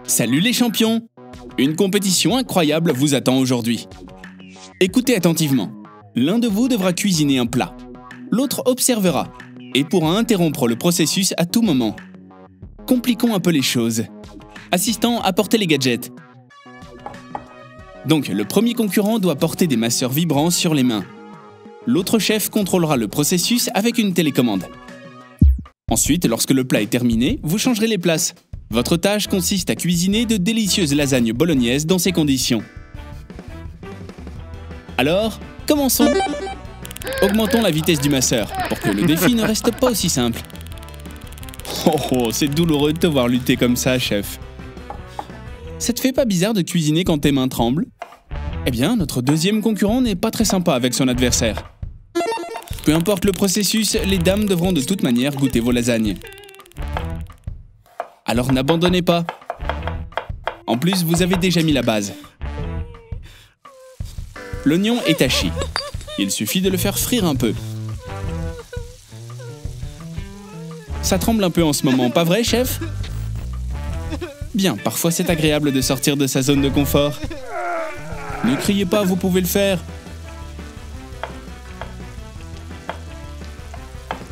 Salut les champions! Une compétition incroyable vous attend aujourd'hui. Écoutez attentivement. L'un de vous devra cuisiner un plat. L'autre observera et pourra interrompre le processus à tout moment. Compliquons un peu les choses. Assistant, apportez les gadgets. Donc, le premier concurrent doit porter des masseurs vibrants sur les mains. L'autre chef contrôlera le processus avec une télécommande. Ensuite, lorsque le plat est terminé, vous changerez les places. Votre tâche consiste à cuisiner de délicieuses lasagnes bolognaises dans ces conditions. Alors, commençons. Augmentons la vitesse du masseur pour que le défi ne reste pas aussi simple. Oh, c'est douloureux de te voir lutter comme ça, chef. Ça te fait pas bizarre de cuisiner quand tes mains tremblent? Eh bien, notre deuxième concurrent n'est pas très sympa avec son adversaire. Peu importe le processus, les dames devront de toute manière goûter vos lasagnes. Alors n'abandonnez pas. En plus, vous avez déjà mis la base. L'oignon est haché. Il suffit de le faire frire un peu. Ça tremble un peu en ce moment, pas vrai, chef? Bien, parfois c'est agréable de sortir de sa zone de confort. Ne criez pas, vous pouvez le faire.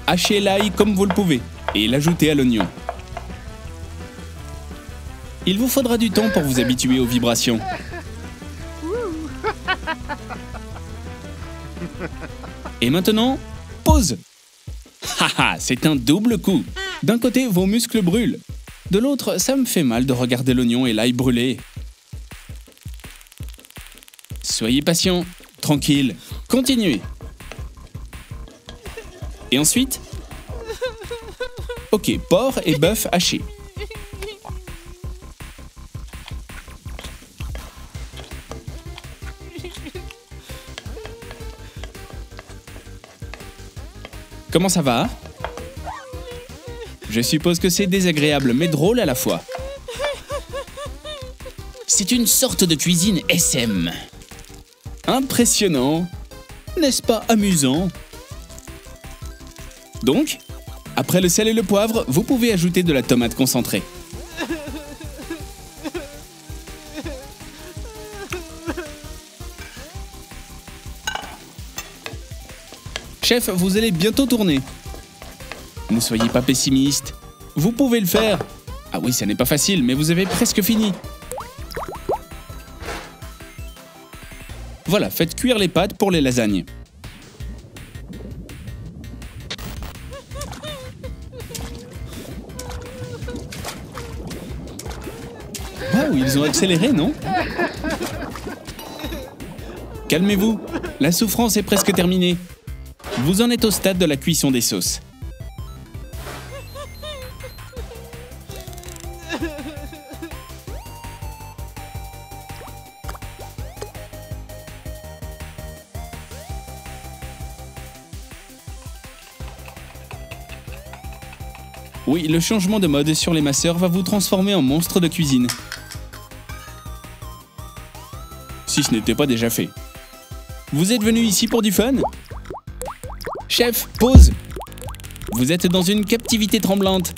Hachez l'ail comme vous le pouvez et l'ajoutez à l'oignon. Il vous faudra du temps pour vous habituer aux vibrations. Et maintenant, pause. Haha, c'est un double coup. D'un côté, vos muscles brûlent. De l'autre, ça me fait mal de regarder l'oignon et l'ail brûler. Soyez patient, tranquille, continuez. Et ensuite, ok, porc et bœuf hachés. Comment ça va? Je suppose que c'est désagréable mais drôle à la fois. C'est une sorte de cuisine SM. Impressionnant. N'est-ce pas amusant? Donc, après le sel et le poivre, vous pouvez ajouter de la tomate concentrée. Chef, vous allez bientôt tourner. Ne soyez pas pessimiste. Vous pouvez le faire. Ah oui, ça n'est pas facile, mais vous avez presque fini. Voilà, faites cuire les pâtes pour les lasagnes. Waouh, ils ont accéléré, non? Calmez-vous, la souffrance est presque terminée. Vous en êtes au stade de la cuisson des sauces. Oui, le changement de mode sur les masseurs va vous transformer en monstre de cuisine. Si ce n'était pas déjà fait. Vous êtes venu ici pour du fun? Chef, pause! Vous êtes dans une captivité tremblante.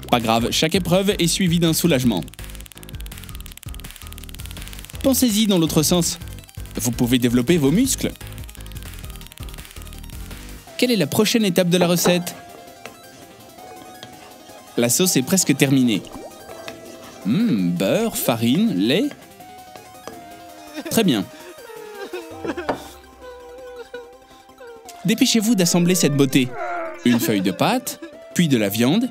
Pas grave, chaque épreuve est suivie d'un soulagement. Pensez-y dans l'autre sens. Vous pouvez développer vos muscles. Quelle est la prochaine étape de la recette? La sauce est presque terminée. Beurre, farine, lait. Très bien. Dépêchez-vous d'assembler cette beauté. Une feuille de pâte, puis de la viande.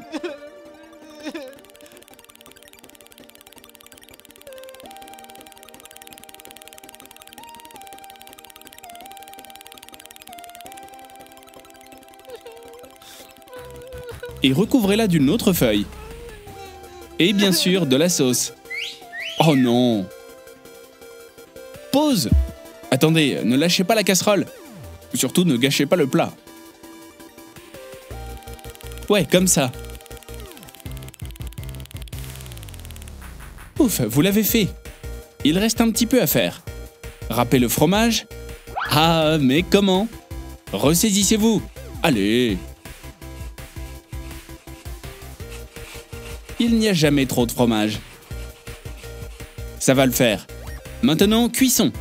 Et recouvrez-la d'une autre feuille. Et bien sûr, de la sauce. Oh non! Pause! Attendez, ne lâchez pas la casserole. Surtout, ne gâchez pas le plat. Ouais, comme ça. Ouf, vous l'avez fait. Il reste un petit peu à faire. Râpez le fromage. Ah, mais comment? Ressaisissez-vous. Allez. Il n'y a jamais trop de fromage. Ça va le faire. Maintenant, cuisson.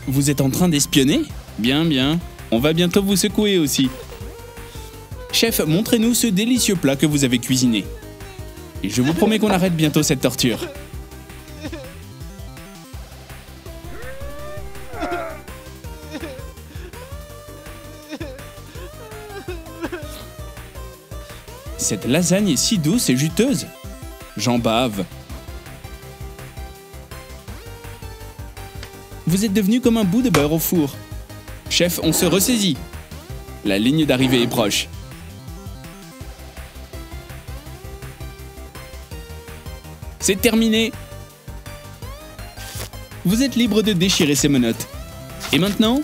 Vous êtes en train d'espionner? Bien, bien. On va bientôt vous secouer aussi. Chef, montrez-nous ce délicieux plat que vous avez cuisiné. Et je vous promets qu'on arrête bientôt cette torture. Cette lasagne est si douce et juteuse. J'en bave. Vous êtes devenu comme un bout de beurre au four. Chef, on se ressaisit. La ligne d'arrivée est proche. C'est terminé. Vous êtes libre de déchirer ces menottes. Et maintenant?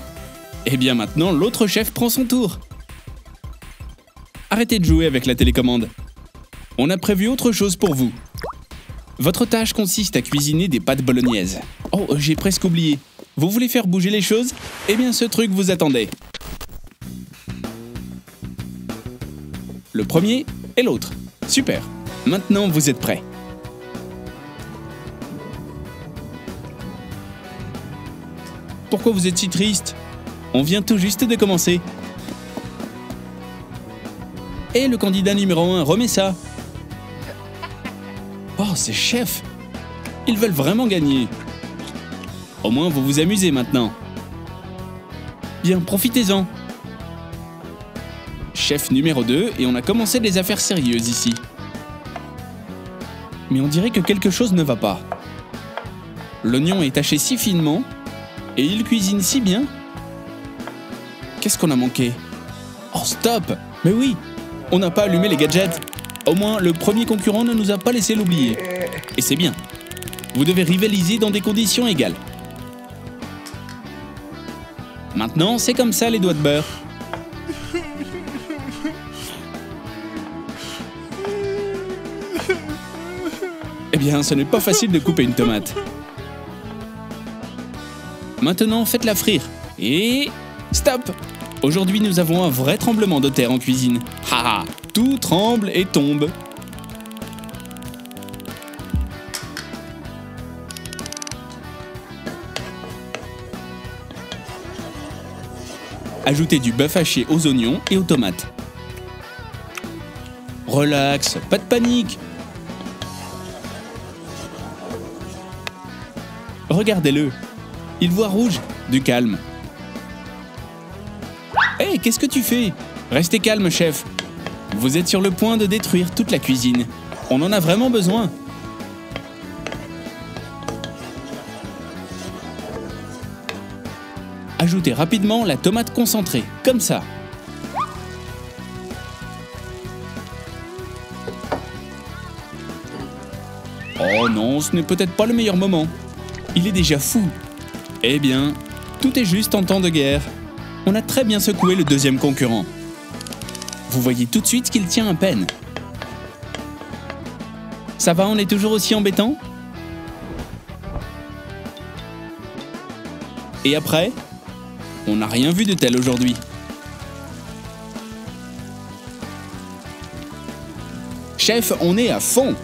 Eh bien maintenant, l'autre chef prend son tour. Arrêtez de jouer avec la télécommande. On a prévu autre chose pour vous. Votre tâche consiste à cuisiner des pâtes bolognaises. Oh, j'ai presque oublié. Vous voulez faire bouger les choses? Eh bien, ce truc vous attendait. Le premier et l'autre. Super. Maintenant, vous êtes prêts. Pourquoi vous êtes si triste? On vient tout juste de commencer. Et le candidat numéro 1 remet ça. Oh, ces chefs! Ils veulent vraiment gagner. Au moins, vous vous amusez maintenant. Bien, profitez-en. Chef numéro 2, et on a commencé les affaires sérieuses ici. Mais on dirait que quelque chose ne va pas. L'oignon est taché si finement, et il cuisine si bien. Qu'est-ce qu'on a manqué? Oh, stop! Mais oui! On n'a pas allumé les gadgets. Au moins, le premier concurrent ne nous a pas laissé l'oublier. Et c'est bien. Vous devez rivaliser dans des conditions égales. Maintenant, c'est comme ça les doigts de beurre. Eh bien, ce n'est pas facile de couper une tomate. Maintenant, faites-la frire. Et... stop! Aujourd'hui, nous avons un vrai tremblement de terre en cuisine. Haha, tout tremble et tombe. Ajoutez du bœuf haché aux oignons et aux tomates. Relax, pas de panique. Regardez-le. Il voit rouge. Du calme. Hé, qu'est-ce que tu fais? Restez calme, chef. Vous êtes sur le point de détruire toute la cuisine. On en a vraiment besoin. Ajoutez rapidement la tomate concentrée, comme ça. Oh non, ce n'est peut-être pas le meilleur moment. Il est déjà fou. Eh bien, tout est juste en temps de guerre. On a très bien secoué le deuxième concurrent. Vous voyez tout de suite qu'il tient à peine. Ça va, on est toujours aussi embêtant? Et après? On n'a rien vu de tel aujourd'hui. Chef, on est à fond!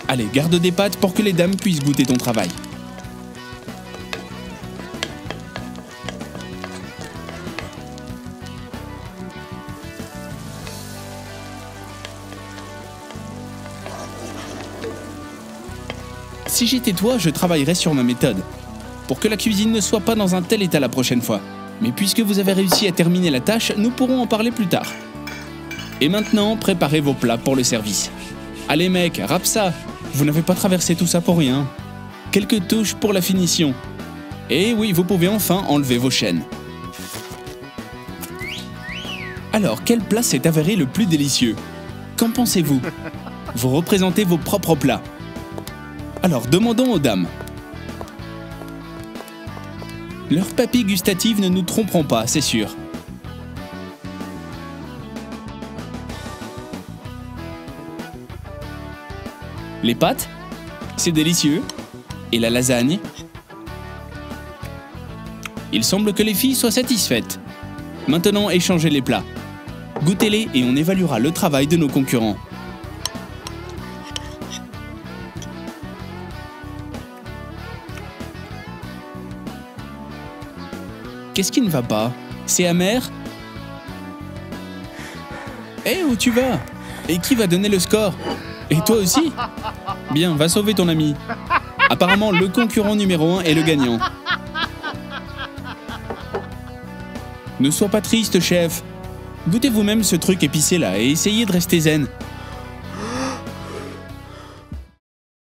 Allez, garde des pâtes pour que les dames puissent goûter ton travail. Si j'étais toi, je travaillerais sur ma méthode, pour que la cuisine ne soit pas dans un tel état la prochaine fois. Mais puisque vous avez réussi à terminer la tâche, nous pourrons en parler plus tard. Et maintenant, préparez vos plats pour le service. Allez mec, râpe ça! Vous n'avez pas traversé tout ça pour rien. Quelques touches pour la finition. Et oui, vous pouvez enfin enlever vos chaînes. Alors, quel plat s'est avéré le plus délicieux? Qu'en pensez-vous? Vous représentez vos propres plats. Alors, demandons aux dames. Leurs papilles gustatives ne nous tromperont pas, c'est sûr. Les pâtes? C'est délicieux. Et la lasagne? Il semble que les filles soient satisfaites. Maintenant, échangez les plats. Goûtez-les et on évaluera le travail de nos concurrents. Qu'est-ce qui ne va pas? C'est amer? Hé, où tu vas? Et qui va donner le score? Et toi aussi? Bien, va sauver ton ami. Apparemment, le concurrent numéro 1 est le gagnant. Ne sois pas triste, chef. Goûtez vous-même ce truc épicé là et essayez de rester zen.